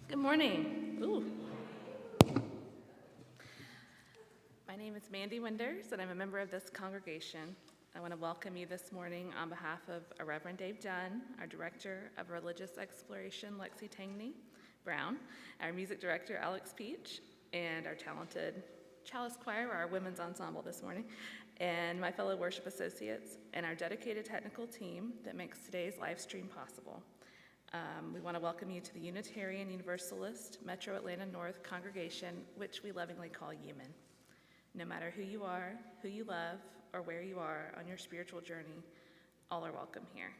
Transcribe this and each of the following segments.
Good morning. Ooh. My name is Mandy Winders, and I'm a member of this congregation. I want to welcome you this morning on behalf of Reverend Dave Dunn, our Director of Religious Exploration, Lexi Tangney Brown, our Music Director, Alex Peach, and our talented Chalice Choir, our women's ensemble this morning, and my fellow worship associates, and our dedicated technical team that makes today's live stream possible. We want to welcome you to the Unitarian Universalist Metro Atlanta North congregation, which we lovingly call UUMAN. No matter who you are, who you love, or where you are on your spiritual journey, all are welcome here.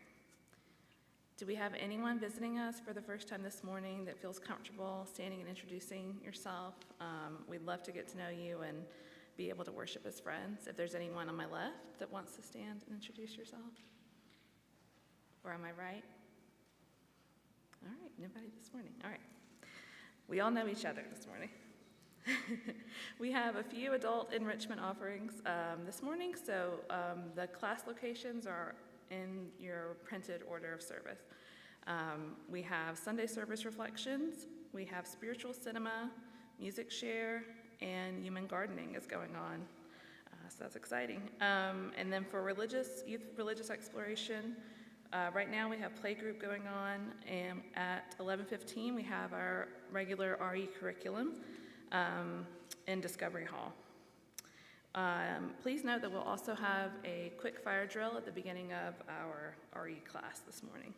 Do we have anyone visiting us for the first time this morning that feels comfortable standing and introducing yourself? We'd love to get to know you and be able to worship as friends. If there's anyone on my left that wants to stand and introduce yourself. Or am I right? All right, nobody this morning. All right. We all know each other this morning. We have a few adult enrichment offerings this morning, so the class locations are in your printed order of service. We have Sunday service reflections, we have spiritual cinema, music share, and human gardening is going on. So that's exciting. And then for youth religious exploration, right now we have playgroup going on, and at 11:15 we have our regular RE curriculum in Discovery Hall. Please note that we'll also have a quick fire drill at the beginning of our RE class this morning.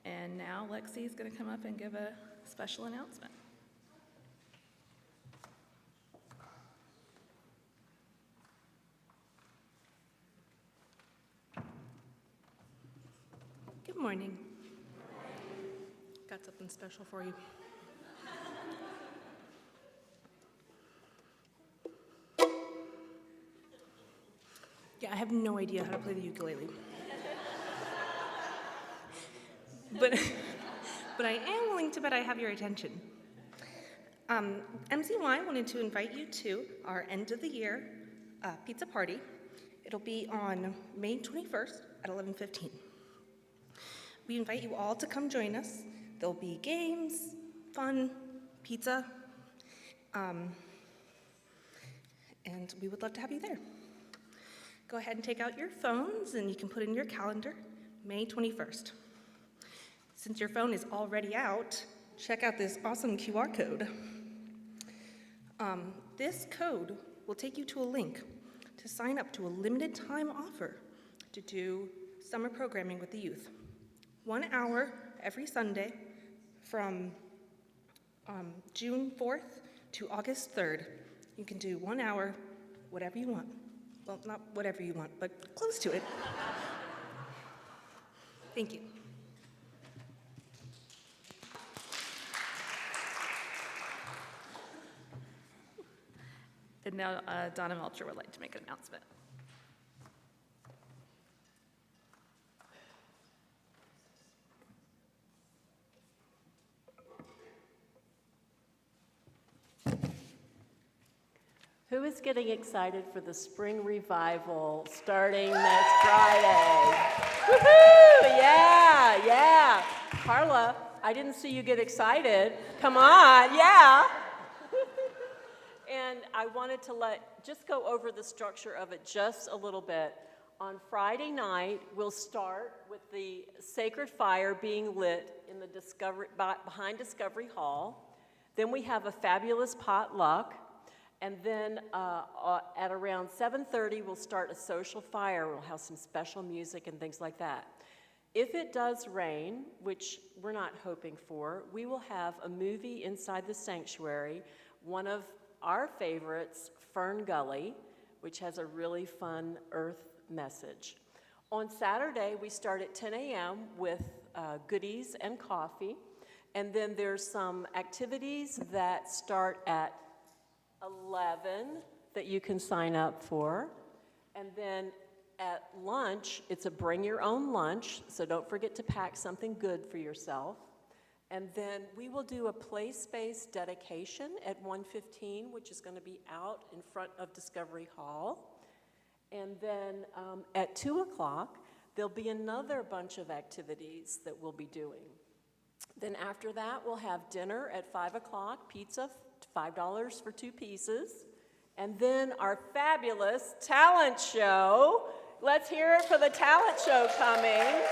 And now Lexi is going to come up and give a special announcement. Good morning. Got something special for you. Yeah, I have no idea how to play the ukulele. But I am willing to bet I have your attention. MCY wanted to invite you to our end of the year pizza party. It'll be on May 21st at 11:15. We invite you all to come join us. There'll be games, fun, pizza, and we would love to have you there. Go ahead and take out your phones and you can put in your calendar, May 21st. Since your phone is already out, check out this awesome QR code. This code will take you to a link to sign up to a limited time offer to do summer programming with the youth. 1 hour every Sunday from June 4th to August 3rd. You can do 1 hour, whatever you want. Well, not whatever you want, but close to it. Thank you. And now Donna Melcher would like to make an announcement. Who is getting excited for the spring revival starting next Friday? Woohoo! Yeah. Carla, I didn't see you get excited. Come on, yeah. And I wanted to just go over the structure of it just a little bit. On Friday night, we'll start with the sacred fire being lit in the behind Discovery Hall. Then we have a fabulous potluck. And then at around 7:30, we'll start a social fire. We'll have some special music and things like that. If it does rain, which we're not hoping for, we will have a movie inside the sanctuary, one of our favorites, Fern Gully, which has a really fun earth message. On Saturday, we start at 10 a.m. with goodies and coffee. And then there's some activities that start at 11 that you can sign up for. And then at lunch, it's a bring your own lunch, so don't forget to pack something good for yourself. And then we will do a play space dedication at 1:15, which is going to be out in front of Discovery Hall. And then at 2 o'clock, there'll be another bunch of activities that we'll be doing. Then after that, we'll have dinner at 5 o'clock, pizza, $5 for 2 pieces. And then our fabulous talent show. Let's hear it for the talent show coming.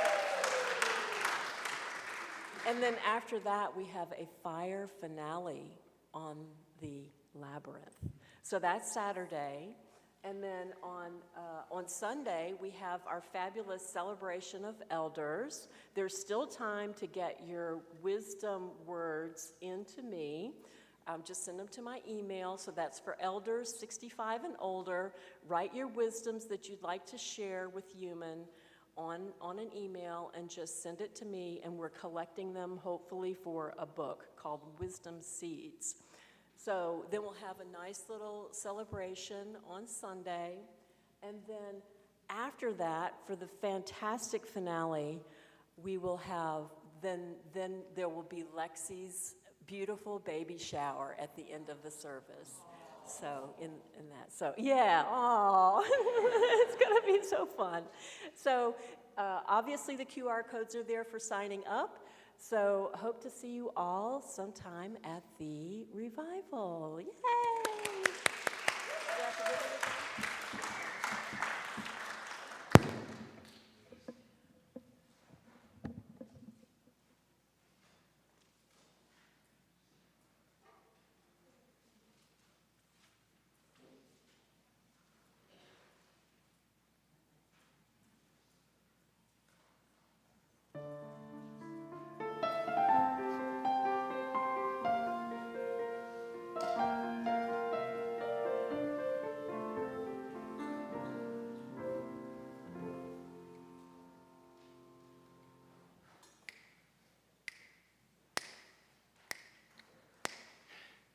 And then after that, we have a fire finale on the Labyrinth. So that's Saturday. And then on Sunday, we have our fabulous celebration of elders. There's still time to get your wisdom words into me. Just send them to my email. So that's for elders 65 and older. Write your wisdoms that you'd like to share with UUMAN on an email and just send it to me. And we're collecting them, hopefully, for a book called Wisdom Seeds. So then we'll have a nice little celebration on Sunday. And then after that, for the fantastic finale, we will have, then there will be Lexi's beautiful baby shower at the end of the service. So in that, so yeah, oh, it's gonna be so fun. So obviously the QR codes are there for signing up. So hope to see you all sometime at the revival. Yay!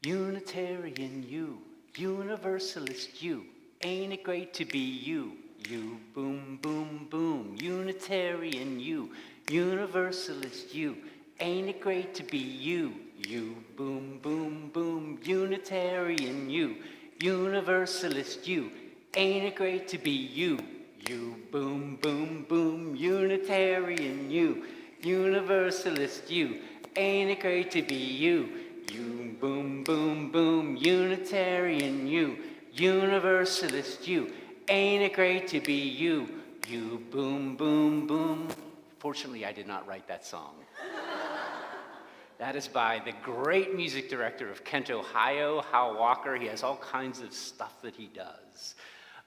Unitarian you, Universalist you, ain't it great to be you? You, boom, boom, boom. Unitarian you, Universalist you, ain't it great to be you? You, boom, boom, boom. Unitarian you, Universalist you, ain't it great to be you? You, boom, boom, boom. Unitarian you, Universalist you, ain't it great to be you? You, boom, boom, boom, Unitarian you, Universalist you, ain't it great to be you? You, boom, boom, boom. Fortunately, I did not write that song. That is by the great music director of Kent, Ohio, Hal Walker. He has all kinds of stuff that he does.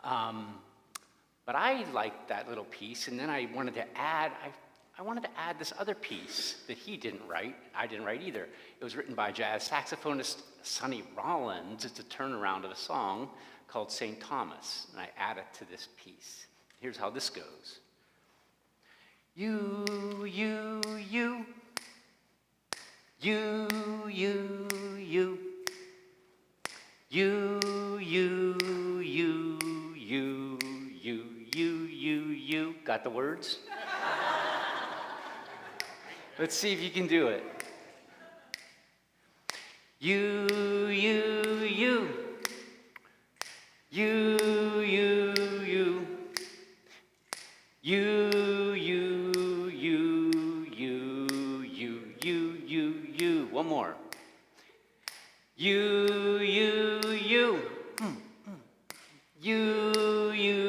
But I liked that little piece, and then I wanted to add, I wanted to add this other piece that he didn't write. I didn't write either. It was written by jazz saxophonist Sonny Rollins. It's a turnaround of a song called St. Thomas, and I add it to this piece. Here's how this goes. You, you, you. You, you, you. You, you, you, you, you. Got the words? Let's see if you can do it. You, you, you. You, you, you. You, you, you. One more. You, you, you. You, you, you.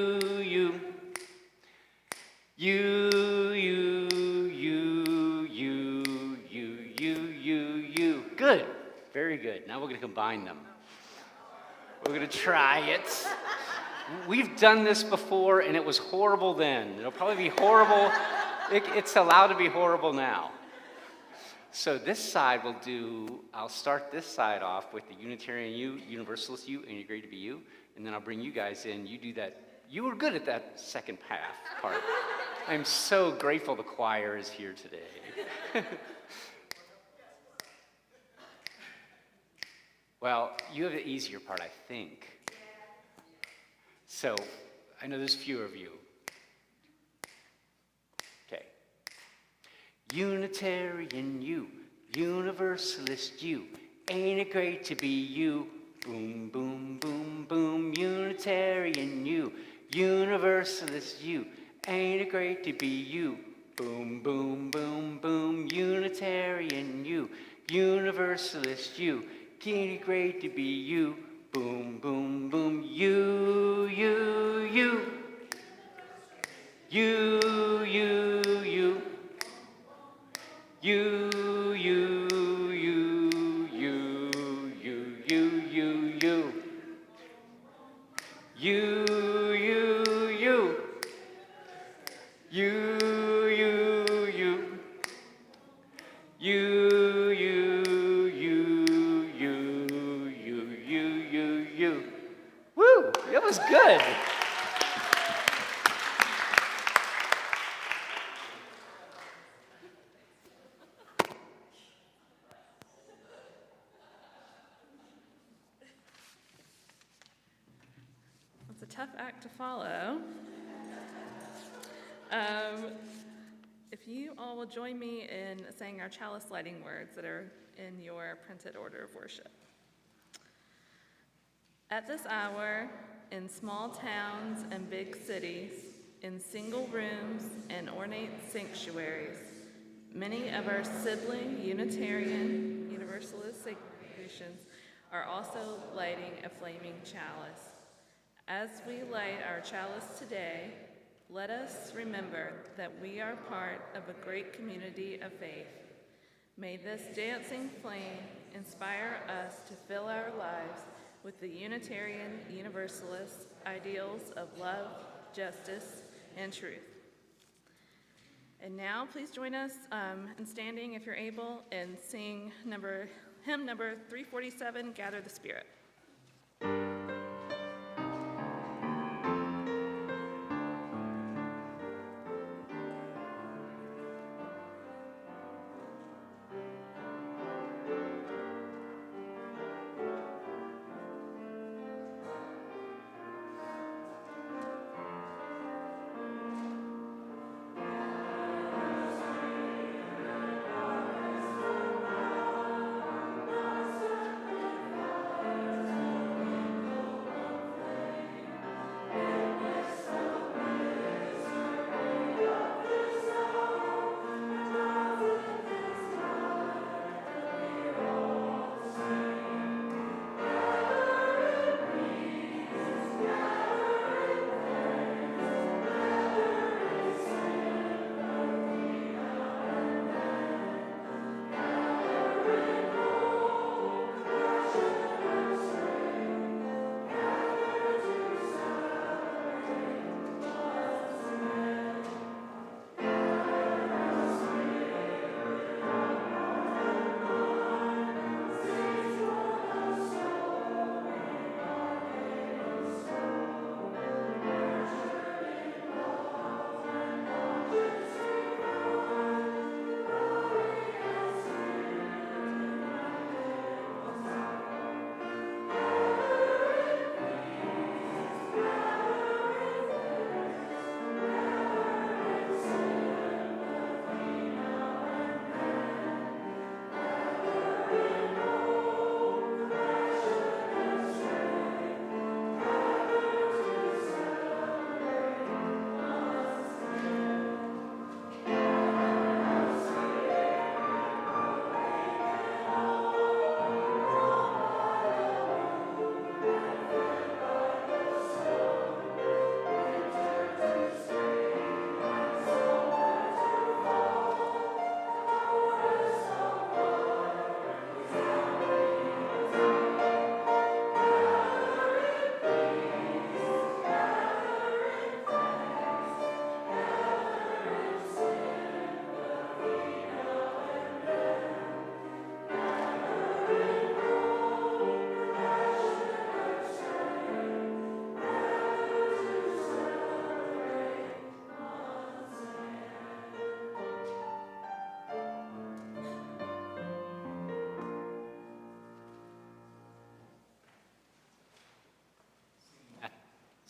You, Good. Very good. Now we're going to combine them. We're going to try it. We've done this before, and it was horrible then. It'll probably be horrible. It's allowed to be horrible now. So this side will do, I'll start this side off with the Unitarian you, Universalist you, and you're great to be you. And then I'll bring you guys in. You do that. You were good at that second half part. I'm so grateful the choir is here today. Well, you have the easier part, I think. So, I know there's fewer of you. Okay. Unitarian you, Universalist you, ain't it great to be you? Boom, boom, boom, boom. Unitarian you, Universalist you, ain't it great to be you? Boom, boom, boom, boom. Unitarian you, Universalist you, ain't it great to be you? Boom, boom, boom. You, you, you. You, you, you. You, you, you, you, you, you, you, you. You, you, you. You, you, you. You, you, you, you. Woo! That was good. It's a tough act to follow. If you all will join me in saying our chalice lighting words that are in your printed order of worship. At this hour, in small towns and big cities, in single rooms and ornate sanctuaries, many of our sibling Unitarian Universalist congregations are also lighting a flaming chalice. As we light our chalice today, let us remember that we are part of a great community of faith. May this dancing flame inspire us to fill our lives with the Unitarian Universalist ideals of love, justice, and truth. And now, please join us in standing, if you're able, and sing hymn number 347, Gather the Spirit.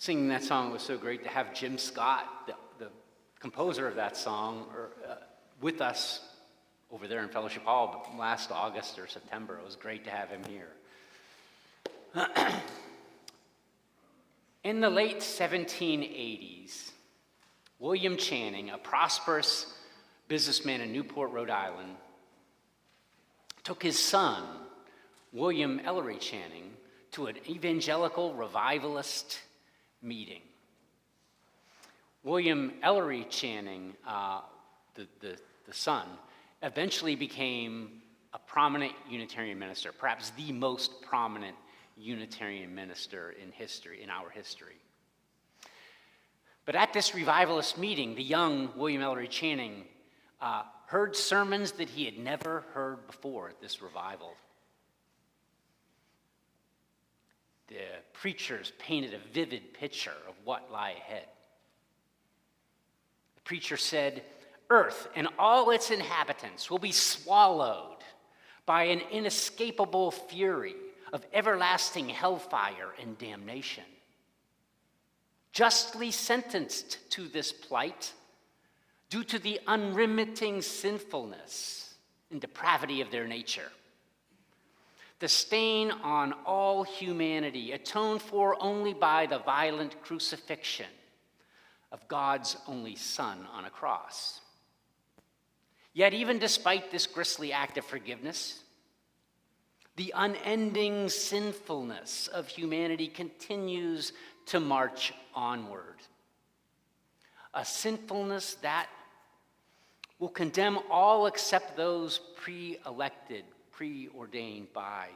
singing that song. It was so great to have Jim Scott, the composer of that song, with us over there in Fellowship Hall last August or September. It was great to have him here. In the late 1780s, William Channing, a prosperous businessman in Newport, Rhode Island, took his son, William Ellery Channing, to an evangelical revivalist meeting. William Ellery Channing, the son, eventually became a prominent Unitarian minister, perhaps the most prominent Unitarian minister in our history. But at this revivalist meeting, the young William Ellery Channing heard sermons that he had never heard before at this revival. The preachers painted a vivid picture of what lay ahead. The preacher said, "Earth and all its inhabitants will be swallowed by an inescapable fury of everlasting hellfire and damnation. Justly sentenced to this plight due to the unremitting sinfulness and depravity of their nature. The stain on all humanity atoned for only by the violent crucifixion of God's only Son on a cross. Yet even despite this grisly act of forgiveness, the unending sinfulness of humanity continues to march onward. A sinfulness that will condemn all except those pre-elected, preordained by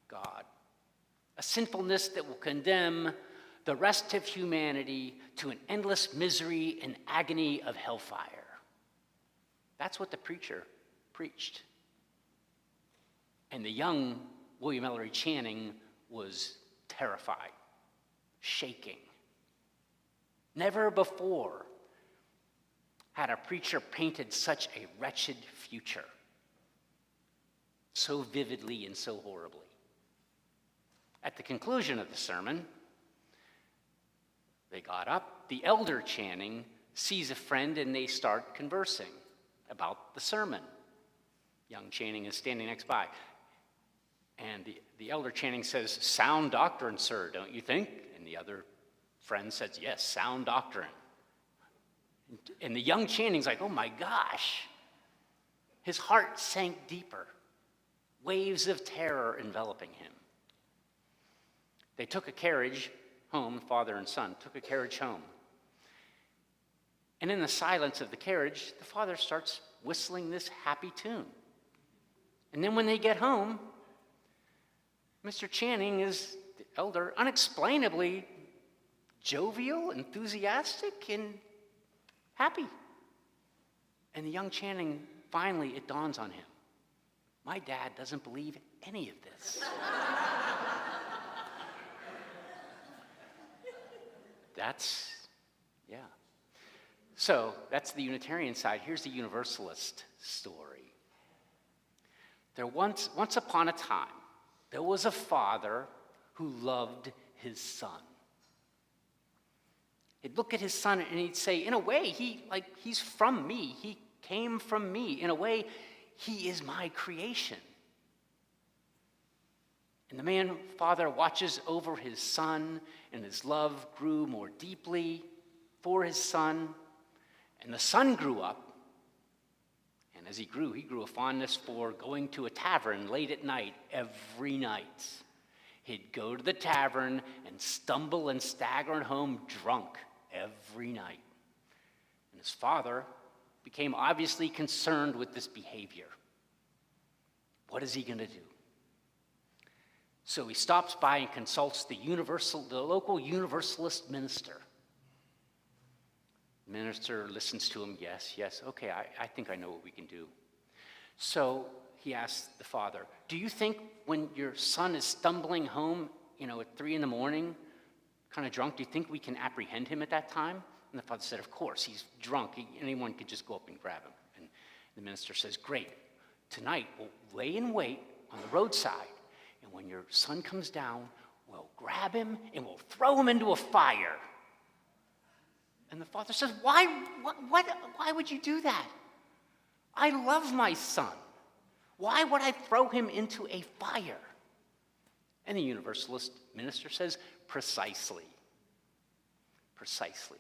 God. A sinfulness that will condemn the rest of humanity to an endless misery and agony of hellfire." That's what the preacher preached. And the young William Ellery Channing was terrified, shaking. Never before had a preacher painted such a wretched future, so vividly and so horribly. At the conclusion of the sermon, they got up. The elder Channing sees a friend and they start conversing about the sermon. Young Channing is standing next by. And the elder Channing says, "Sound doctrine, sir, don't you think?" And the other friend says, "Yes, sound doctrine." And the young Channing's like, "Oh my gosh." His heart sank deeper, waves of terror enveloping him. They took a carriage home, father and son took a carriage home. And in the silence of the carriage, the father starts whistling this happy tune. And then when they get home, Mr. Channing is, the elder, unexplainably jovial, enthusiastic, and happy. And the young Channing, finally, it dawns on him. My dad doesn't believe any of this. So that's the Unitarian side. Here's the Universalist story. Once upon a time, there was a father who loved his son. He'd look at his son and he'd say, in a way, he's from me. He came from me. In a way, he is my creation. And the father watches over his son, and his love grew more deeply for his son. And the son grew up, and as he grew a fondness for going to a tavern late at night every night. He'd go to the tavern and stumble and stagger home drunk every night. And his father became obviously concerned with this behavior. What is he going to do? So he stops by and consults the local Universalist minister. The minister listens to him. Yes, okay, I think I know what we can do. So he asks the father, do you think when your son is stumbling home, at 3 a.m, kind of drunk, do you think we can apprehend him at that time? And the father said, of course, he's drunk. Anyone could just go up and grab him. And the minister says, great. Tonight, we'll lay in wait on the roadside. And when your son comes down, we'll grab him and we'll throw him into a fire. And the father says, why would you do that? I love my son. Why would I throw him into a fire? And the Universalist minister says, precisely. Precisely.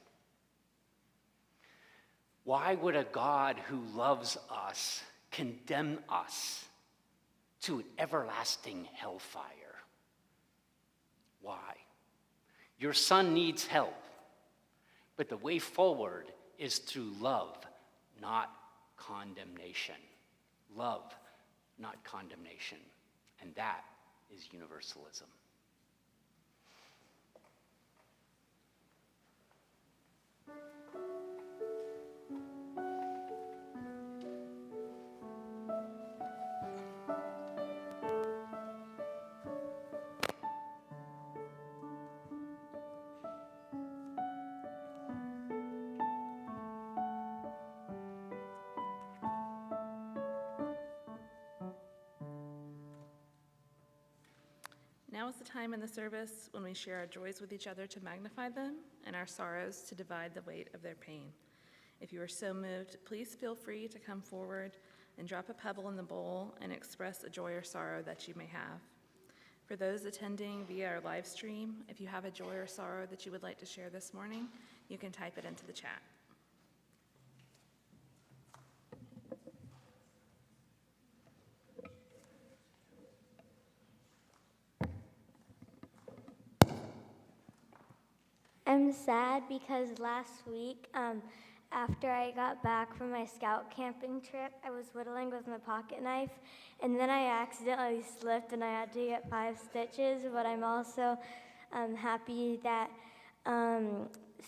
Why would a God who loves us condemn us to an everlasting hellfire? Why? Your son needs help, but the way forward is through love, not condemnation. Love, not condemnation. And that is universalism. Now is the time in the service when we share our joys with each other to magnify them and our sorrows to divide the weight of their pain. If you are so moved, please feel free to come forward and drop a pebble in the bowl and express a joy or sorrow that you may have. For those attending via our live stream, if you have a joy or sorrow that you would like to share this morning, you can type it into the chat. I'm sad because last week, after I got back from my scout camping trip, I was whittling with my pocket knife, and then I accidentally slipped and I had to get 5 stitches, but I'm also happy that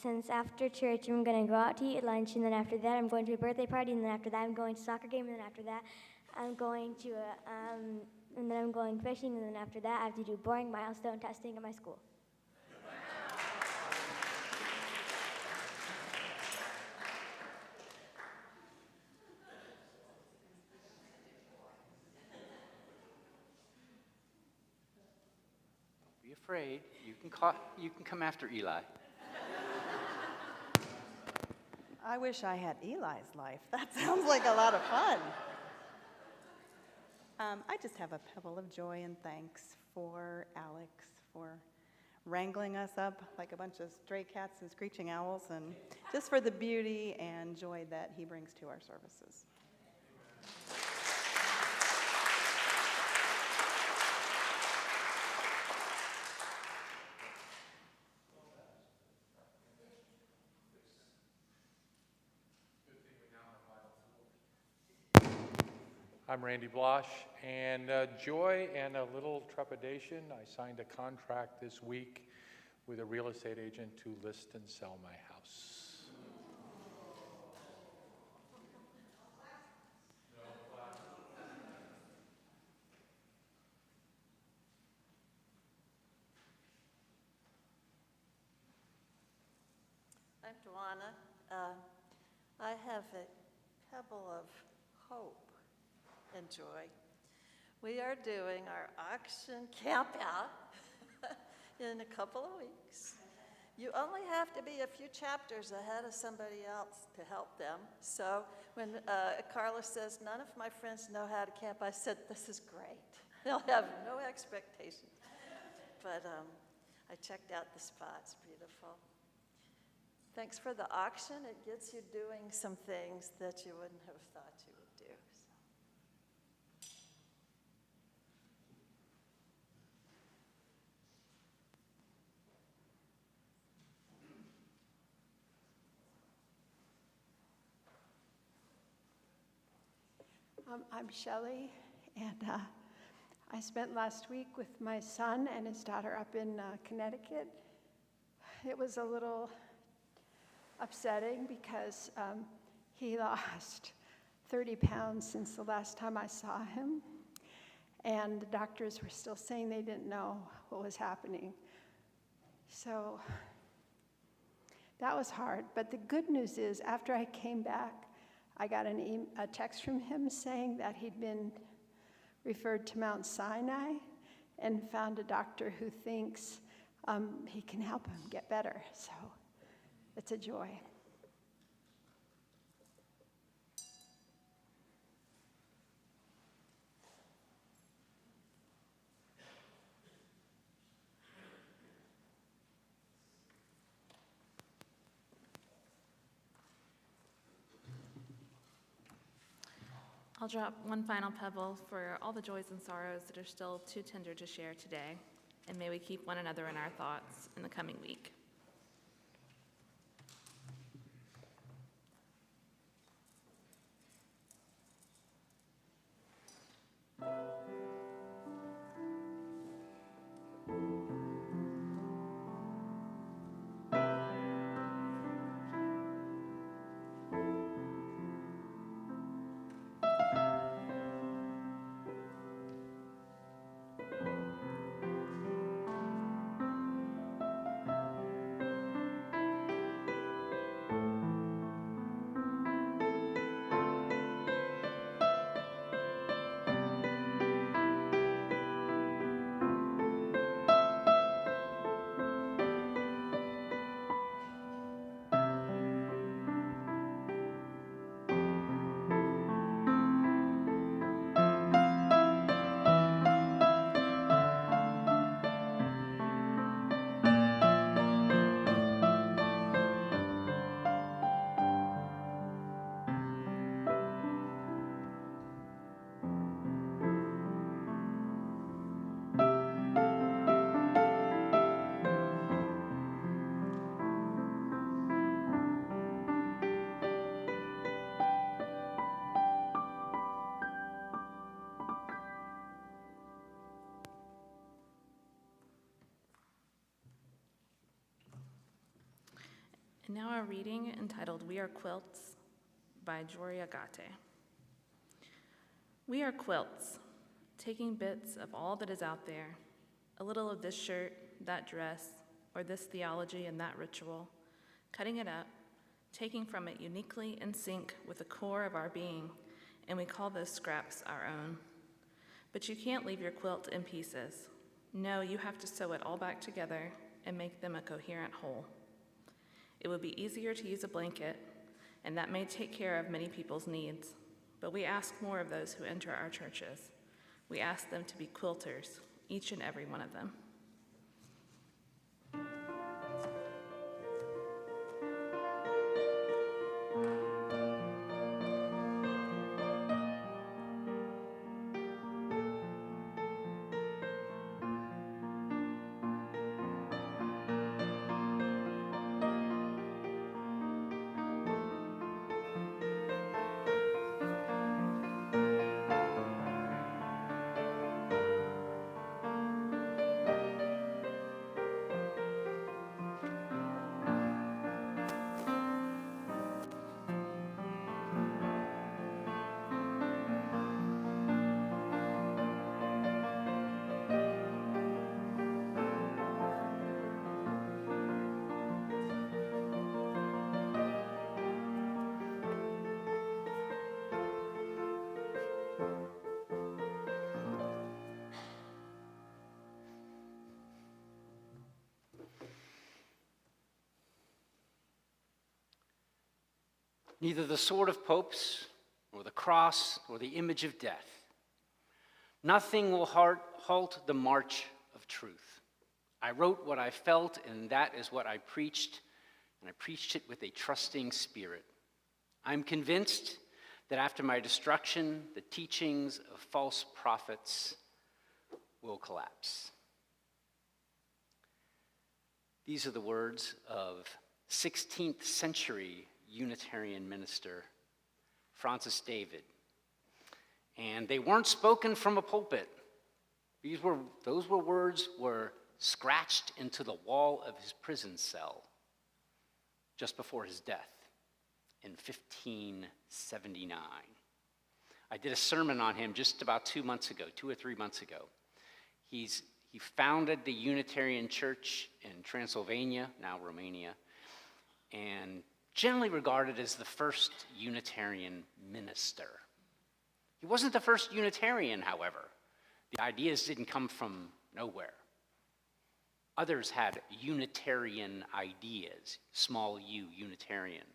since after church I'm going to go out to eat lunch, and then after that I'm going to a birthday party, and then after that I'm going to a soccer game, and then after that I'm going to and then I'm going fishing, and then after that I have to do boring milestone testing at my school. Be afraid. You can come after Eli. I wish I had Eli's life. That sounds like a lot of fun. I just have a pebble of joy and thanks for Alex for wrangling us up like a bunch of stray cats and screeching owls, and just for the beauty and joy that he brings to our services. I'm Randy Blosh, and joy and a little trepidation. I signed a contract this week with a real estate agent to list and sell my house. I'm Duana. I have a pebble of hope and joy. We are doing our auction camp out in a couple of weeks. You only have to be a few chapters ahead of somebody else to help them. So when Carla says, none of my friends know how to camp, I said, this is great. They'll have no expectations. But I checked out the spot. It's beautiful. Thanks for the auction. It gets you doing some things that you wouldn't have thought you would do. I'm Shelley, and I spent last week with my son and his daughter up in Connecticut. It was a little upsetting because he lost 30 pounds since the last time I saw him, and the doctors were still saying they didn't know what was happening. So that was hard, but the good news is after I came back, I got a text from him saying that he'd been referred to Mount Sinai and found a doctor who thinks he can help him get better. So it's a joy. I'll drop one final pebble for all the joys and sorrows that are still too tender to share today, and may we keep one another in our thoughts in the coming week. And now our reading entitled We Are Quilts by Jory Agate. We are quilts, taking bits of all that is out there, a little of this shirt, that dress, or this theology and that ritual, cutting it up, taking from it uniquely in sync with the core of our being, and we call those scraps our own. But you can't leave your quilt in pieces. No, you have to sew it all back together and make them a coherent whole. It would be easier to use a blanket, and that may take care of many people's needs, but we ask more of those who enter our churches. We ask them to be quilters, each and every one of them. Neither the sword of popes, nor the cross, nor the image of death. Nothing will halt the march of truth. I wrote what I felt, and that is what I preached, and I preached it with a trusting spirit. I'm convinced that after my destruction, the teachings of false prophets will collapse. These are the words of 16th century Unitarian minister Francis David. And they weren't spoken from a pulpit. Those words were scratched into the wall of his prison cell just before his death in 1579. I did a sermon on him just about 2 or 3 months ago. He founded the Unitarian Church in Transylvania, now Romania, and generally regarded as the first Unitarian minister. He wasn't the first Unitarian, however. The ideas didn't come from nowhere. Others had Unitarian ideas, small u, Unitarian.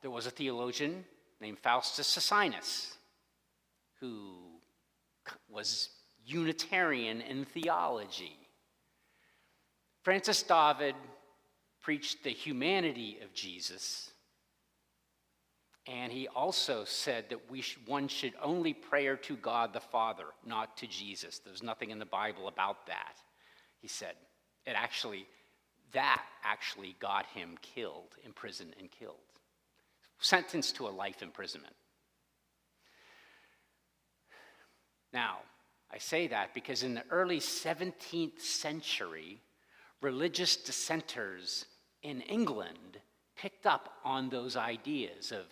There was a theologian named Faustus Socinus who was Unitarian in theology. Francis David preached the humanity of Jesus, And he also said that one should only pray to God the Father, not to Jesus. There's nothing in the Bible about that. He said that actually got him killed, imprisoned and killed, sentenced to a life imprisonment. Now, I say that because in the early 17th century, religious dissenters in England picked up on those ideas of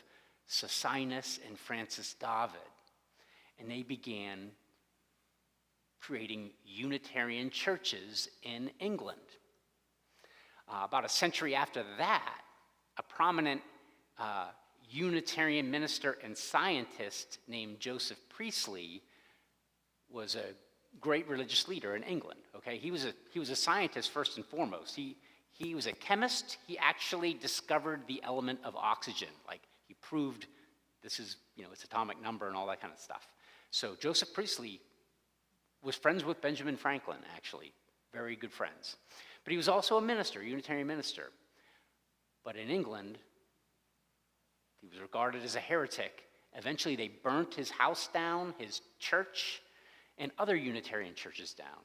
Socinus and Francis David, and they began creating Unitarian churches in England. About a century after that, a prominent Unitarian minister and scientist named Joseph Priestley was a great religious leader in England. Okay, he was a scientist first and foremost. He was a chemist. He actually discovered the element of oxygen. Like, he proved this is, its atomic number and all that kind of stuff. So Joseph Priestley was friends with Benjamin Franklin, actually, very good friends. But he was also a minister, Unitarian minister. But in England, he was regarded as a heretic. Eventually, they burnt his house down, his church, and other Unitarian churches down.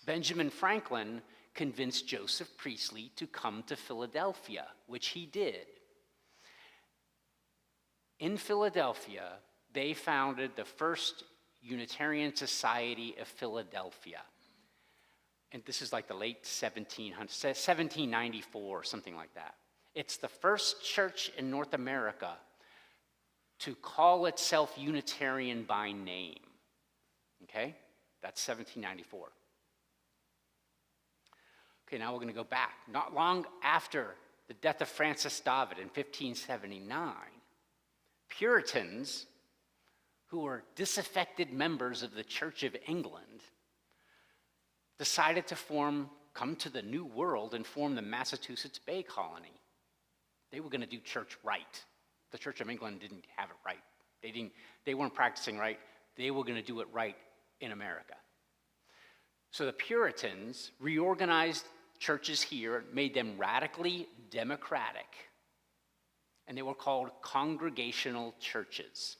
Benjamin Franklin convinced Joseph Priestley to come to Philadelphia, which he did. In Philadelphia, they founded the first Unitarian Society of Philadelphia. And this is like the late 1700s, 1794, or something like that. It's the first church in North America to call itself Unitarian by name. Okay? That's 1794. Okay, now we're going to go back. Not long after the death of Francis David in 1579, Puritans, who were disaffected members of the Church of England, decided to come to the New World and form the Massachusetts Bay Colony. They were going to do church right. The Church of England didn't have it right. They weren't practicing right. They were going to do it right in America. So the Puritans reorganized churches here, made them radically democratic, and they were called congregational churches.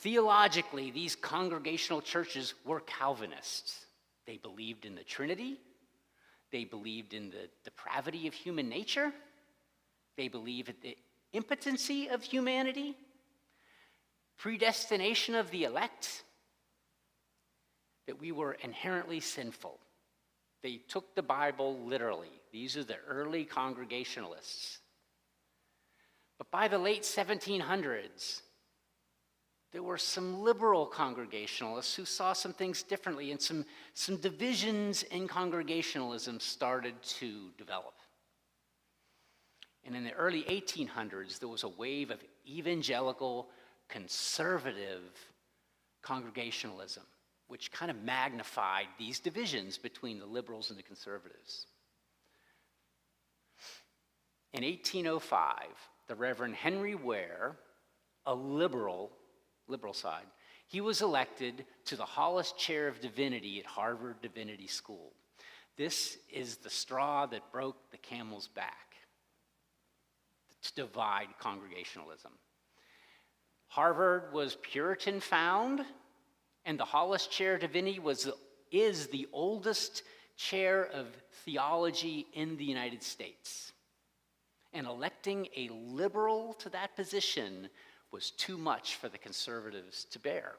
Theologically, these congregational churches were Calvinists. They believed in the Trinity. They believed in the depravity of human nature. They believed in the impotency of humanity, predestination of the elect, that we were inherently sinful. They took the Bible literally. These are the early Congregationalists. But by the late 1700s, there were some liberal Congregationalists who saw some things differently, and some divisions in Congregationalism started to develop. And in the early 1800s, there was a wave of evangelical, conservative Congregationalism, which kind of magnified these divisions between the liberals and the conservatives. In 1805, the Reverend Henry Ware, a liberal side, he was elected to the Hollis Chair of Divinity at Harvard Divinity School. This is the straw that broke the camel's back to divide Congregationalism. Harvard was Puritan found, and the Hollis Chair of Divinity is the oldest chair of theology in the United States. And electing a liberal to that position was too much for the conservatives to bear.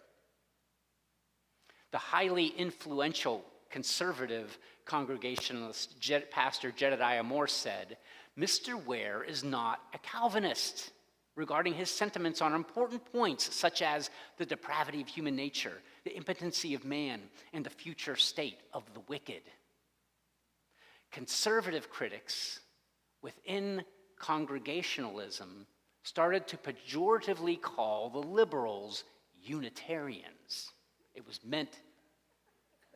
The highly influential conservative Congregationalist Pastor Jedediah Moore said, "Mr. Ware is not a Calvinist," regarding his sentiments on important points such as the depravity of human nature, the impotency of man, and the future state of the wicked. Conservative critics within Congregationalism started to pejoratively call the liberals Unitarians. It was meant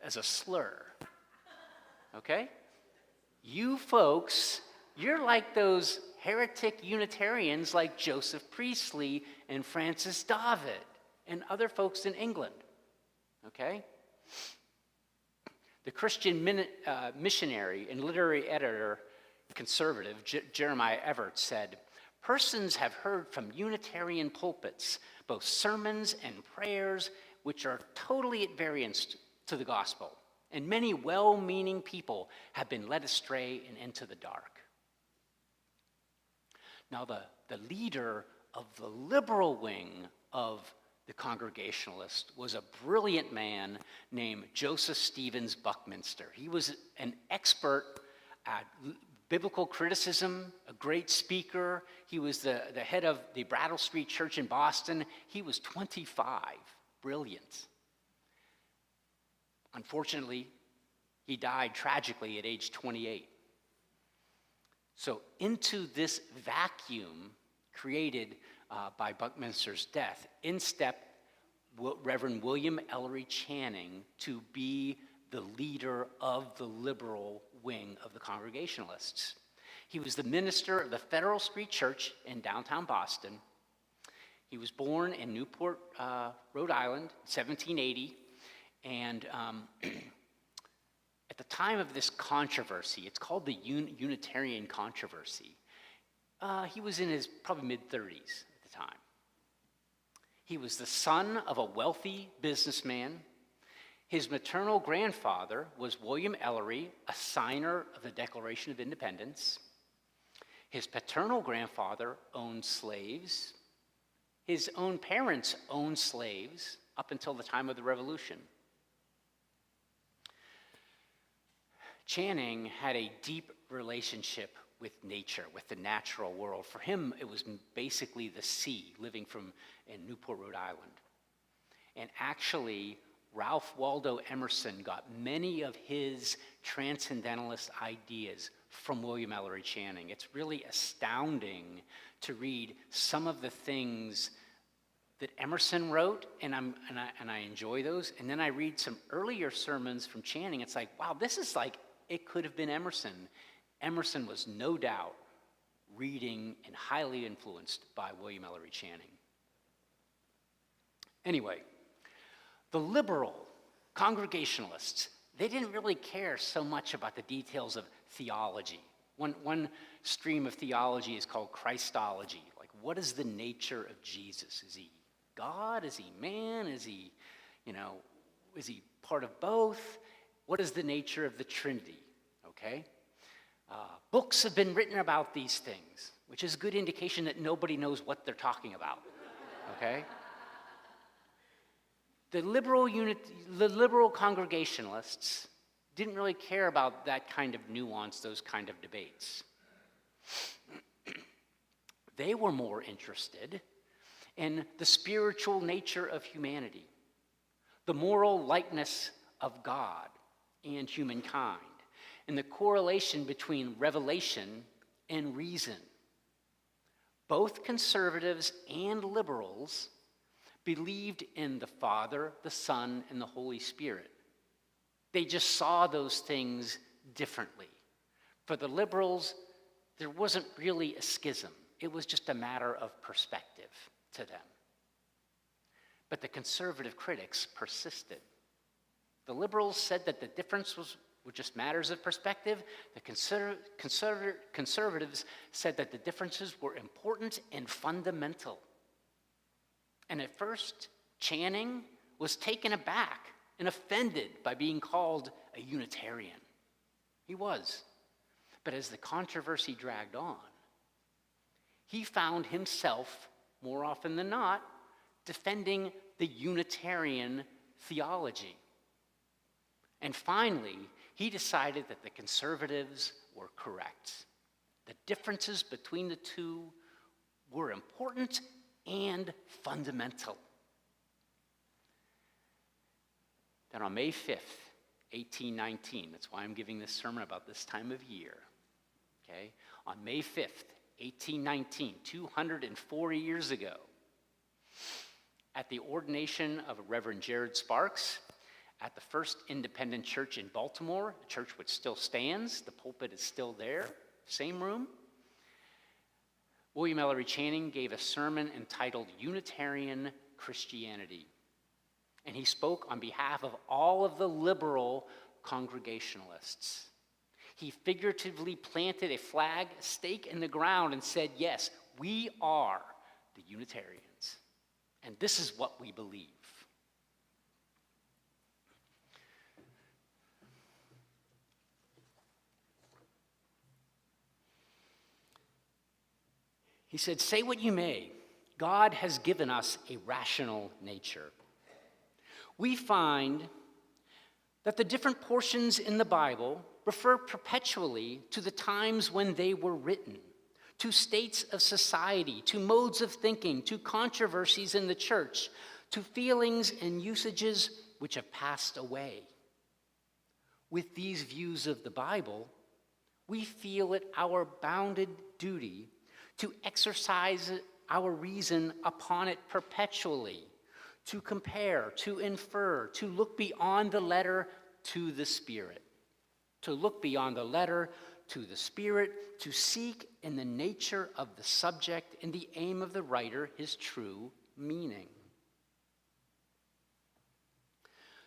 as a slur. Okay? You folks, you're like those heretic Unitarians like Joseph Priestley and Francis David and other folks in England. Okay? The Christian missionary and literary editor, conservative, Jeremiah Everett said, Persons have heard from Unitarian pulpits both sermons and prayers which are totally at variance to the gospel, and many well-meaning people have been led astray and into the dark. Now, the leader of the liberal wing of the Congregationalists was a brilliant man named Joseph Stevens Buckminster. He was an expert at biblical criticism, a great speaker. He was the head of the Brattle Street Church in Boston. He was 25, brilliant. Unfortunately, he died tragically at age 28. So into this vacuum created by Buckminster's death, in stepped Reverend William Ellery Channing to be the leader of the liberal wing of the Congregationalists. He was the minister of the Federal Street Church in downtown Boston. He was born in Newport, Rhode Island, 1780, and at the time of this controversy, it's called the Unitarian controversy, he was in his probably mid-30s at the time. He was the son of a wealthy businessman. His maternal grandfather was William Ellery, a signer of the Declaration of Independence. His paternal grandfather owned slaves. His own parents owned slaves up until the time of the Revolution. Channing had a deep relationship with nature, with the natural world. For him, it was basically the sea, living in Newport, Rhode Island. And actually, Ralph Waldo Emerson got many of his transcendentalist ideas from William Ellery Channing. It's really astounding to read some of the things that Emerson wrote, and I enjoy those. And then I read some earlier sermons from Channing. It's like, wow, this is like, it could have been Emerson. Emerson was no doubt reading and highly influenced by William Ellery Channing. Anyway, the liberal Congregationalists, they didn't really care so much about the details of theology. One stream of theology is called Christology. Like, what is the nature of Jesus? Is he God? Is he man? Is he part of both? What is the nature of the Trinity? Okay? Books have been written about these things, which is a good indication that nobody knows what they're talking about. Okay? The liberal Congregationalists didn't really care about that kind of nuance, those kind of debates. They were more interested in the spiritual nature of humanity, the moral likeness of God and humankind, and the correlation between revelation and reason. Both conservatives and liberals believed in the Father, the Son, and the Holy Spirit. They just saw those things differently. For the liberals, there wasn't really a schism. It was just a matter of perspective to them. But the conservative critics persisted. The liberals said that the difference were just matters of perspective. The conservatives said that the differences were important and fundamental. And at first, Channing was taken aback and offended by being called a Unitarian. He was. But as the controversy dragged on, he found himself, more often than not, defending the Unitarian theology. And finally, he decided that the conservatives were correct. The differences between the two were important and fundamental. Then on May 5th, 1819, that's why I'm giving this sermon about this time of year, okay? On May 5th, 1819, 204 years ago, at the ordination of Reverend Jared Sparks at the First Independent Church in Baltimore, a church which still stands, the pulpit is still there, same room, William Ellery Channing gave a sermon entitled Unitarian Christianity. And he spoke on behalf of all of the liberal Congregationalists. He figuratively planted a stake in the ground and said, yes, We are the Unitarians, and this is what we believe. He said, "Say what you may, God has given us a rational nature. We find that the different portions in the Bible refer perpetually to the times when they were written, to states of society, to modes of thinking, to controversies in the church, to feelings and usages which have passed away. With these views of the Bible, we feel it our bounded duty to exercise our reason upon it perpetually, to compare, to infer, to look beyond the letter to the Spirit, to look beyond the letter to the Spirit, to seek in the nature of the subject and the aim of the writer his true meaning."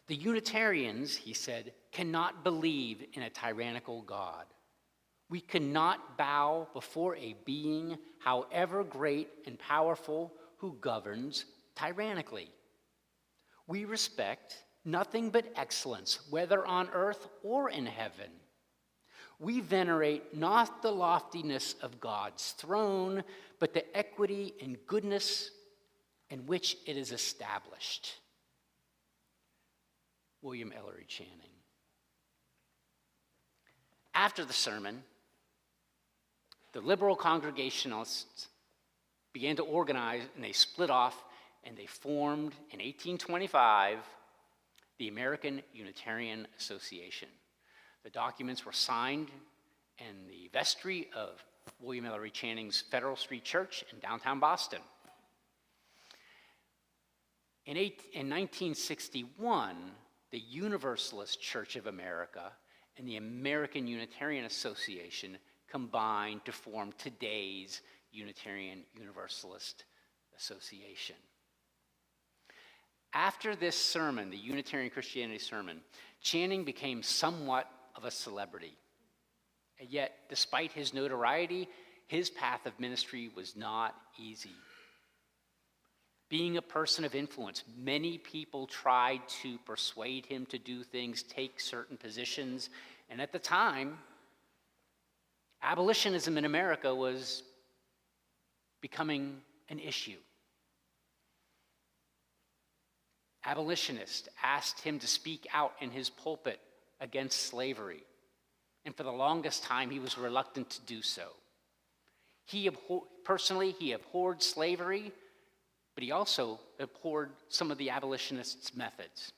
The Unitarians, he said, cannot believe in a tyrannical God. We cannot bow before a being, however great and powerful, who governs tyrannically. We respect nothing but excellence, whether on earth or in heaven. We venerate not the loftiness of God's throne, but the equity and goodness in which it is established. William Ellery Channing. After the sermon, the liberal Congregationalists began to organize, and they split off, and they formed in 1825 the American Unitarian Association. The documents were signed in the vestry of William Ellery Channing's Federal Street Church in downtown Boston. In 1961, the Universalist Church of America and the American Unitarian Association combined to form today's Unitarian Universalist Association. After this sermon, the Unitarian Christianity sermon, Channing became somewhat of a celebrity. And yet, despite his notoriety, his path of ministry was not easy. Being a person of influence, many people tried to persuade him to do things, take certain positions, and at the time, abolitionism in America was becoming an issue. Abolitionists asked him to speak out in his pulpit against slavery, and for the longest time he was reluctant to do so. Personally, he abhorred slavery, but he also abhorred some of the abolitionists' methods.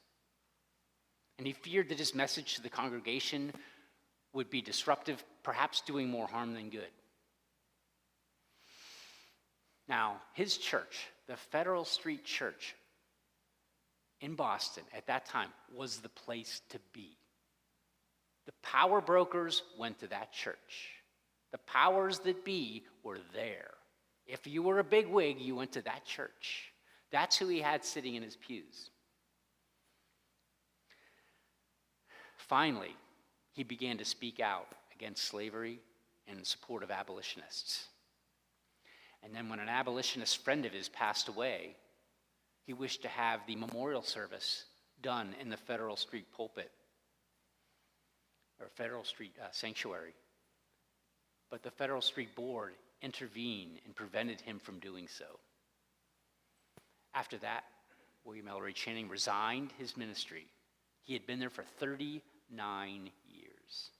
And he feared that his message to the congregation would be disruptive, perhaps doing more harm than good. Now, his church, the Federal Street Church in Boston at that time, was the place to be. The power brokers went to that church. The powers that be were there. If you were a bigwig, you went to that church. That's who he had sitting in his pews. Finally, he began to speak out against slavery and in support of abolitionists. And then when an abolitionist friend of his passed away, he wished to have the memorial service done in the Federal Street pulpit, or Federal Street sanctuary. But the Federal Street Board intervened and prevented him from doing so. After that, William Ellery Channing resigned his ministry. He had been there for 39 years.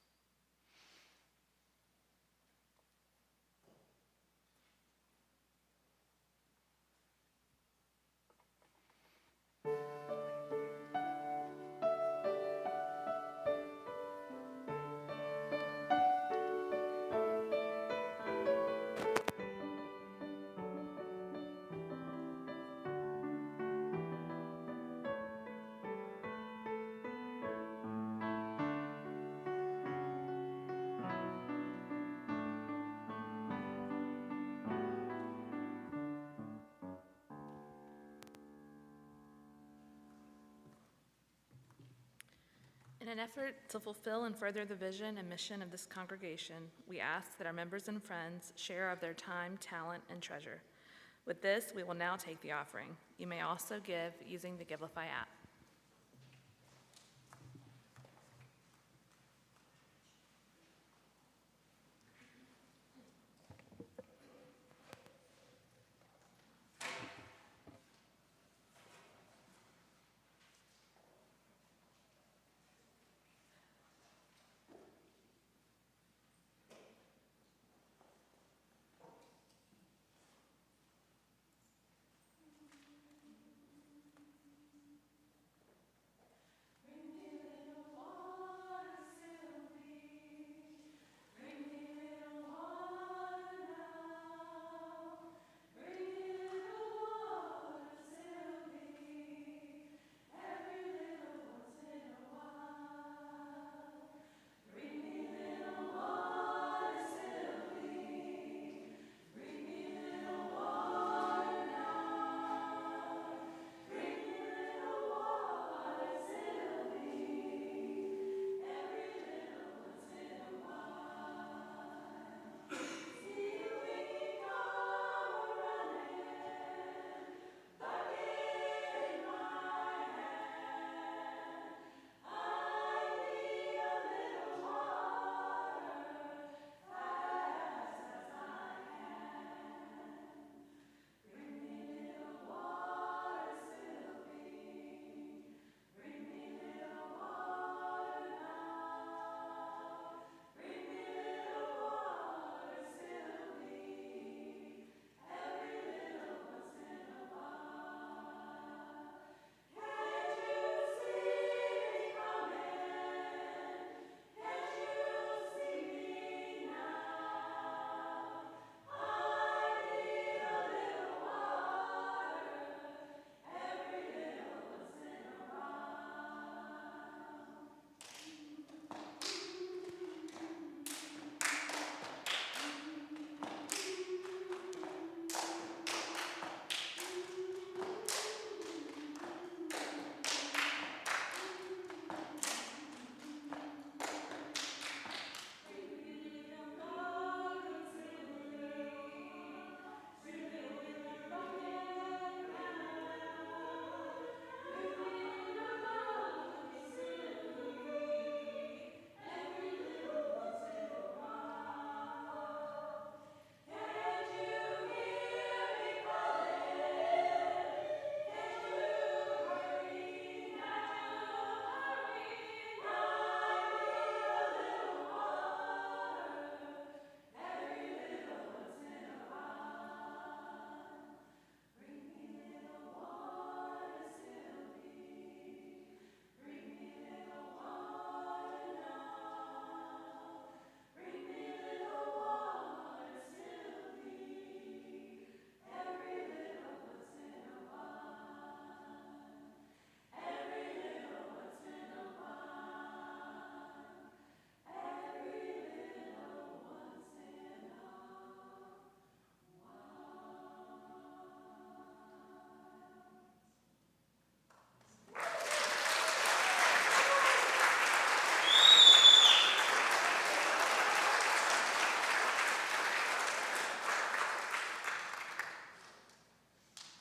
In an effort to fulfill and further the vision and mission of this congregation, we ask that our members and friends share of their time, talent, and treasure. With this, we will now take the offering. You may also give using the Givelify app.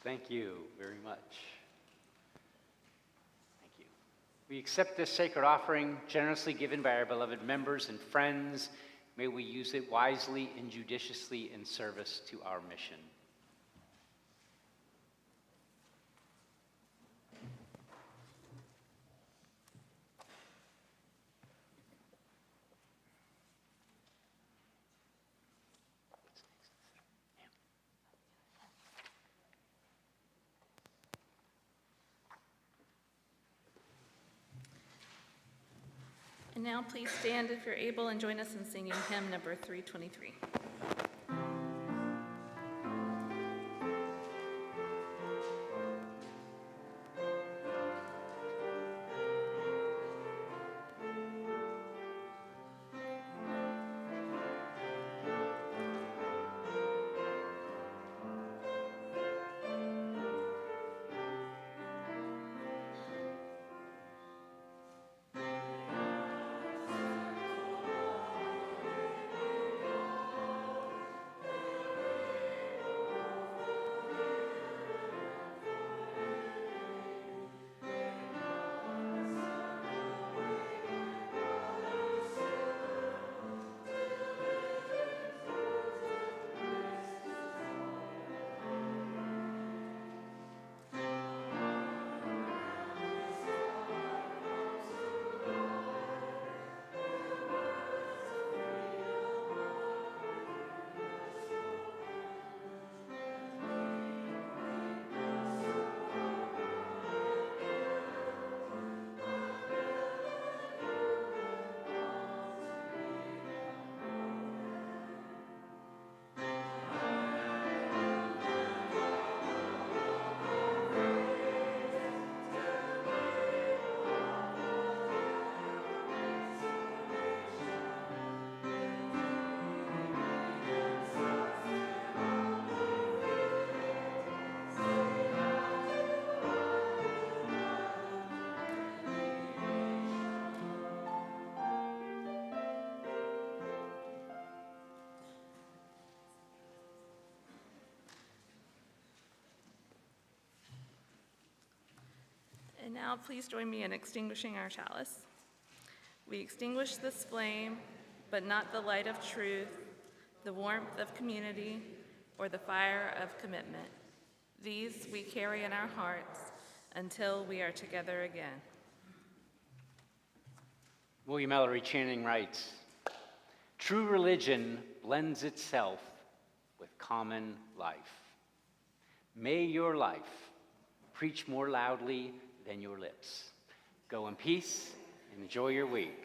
Thank you very much. Thank you. We accept this sacred offering generously given by our beloved members and friends. May we use it wisely and judiciously in service to our mission. And now please stand if you're able and join us in singing hymn number 323. Thank And now please join me in extinguishing our chalice. We extinguish this flame, but not the light of truth, the warmth of community, or the fire of commitment. These we carry in our hearts until we are together again. William Ellery Channing writes, "True religion blends itself with common life. May your life preach more loudly than your lips. Go in peace and enjoy your week."